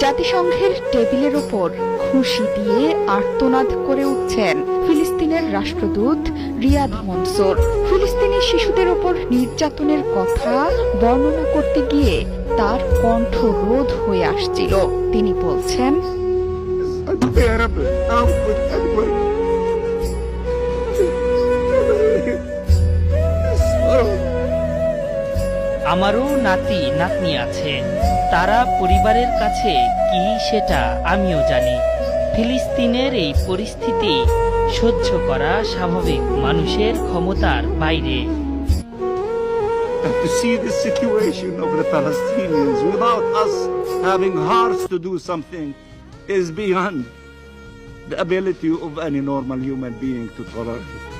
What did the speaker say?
জাতিসংঘের টেবিলের ওপর খুশি দিয়ে আর্তনাদ করে উঠছেন ফিলিস্তিনের রাষ্ট্রদূত রিয়াদ মনসুর। ফিলিস্তিনি শিশুদের ওপর নির্যাতনের কথা বর্ণনা করতে গিয়ে তার কণ্ঠ রোধ হয়ে আসছিল। তিনি বলছেন, আমারও নাতি নাতনি আছে, তারা পরিবারের কাছে কি সেটা আমিও জানি। ফিলিস্তিনের এই পরিস্থিতি সহ্য করা স্বাভাবিক মানুষের ক্ষমতার বাইরে। To see the situation of the Palestinians without us having hearts to do something is beyond the ability of any normal human being to tolerate.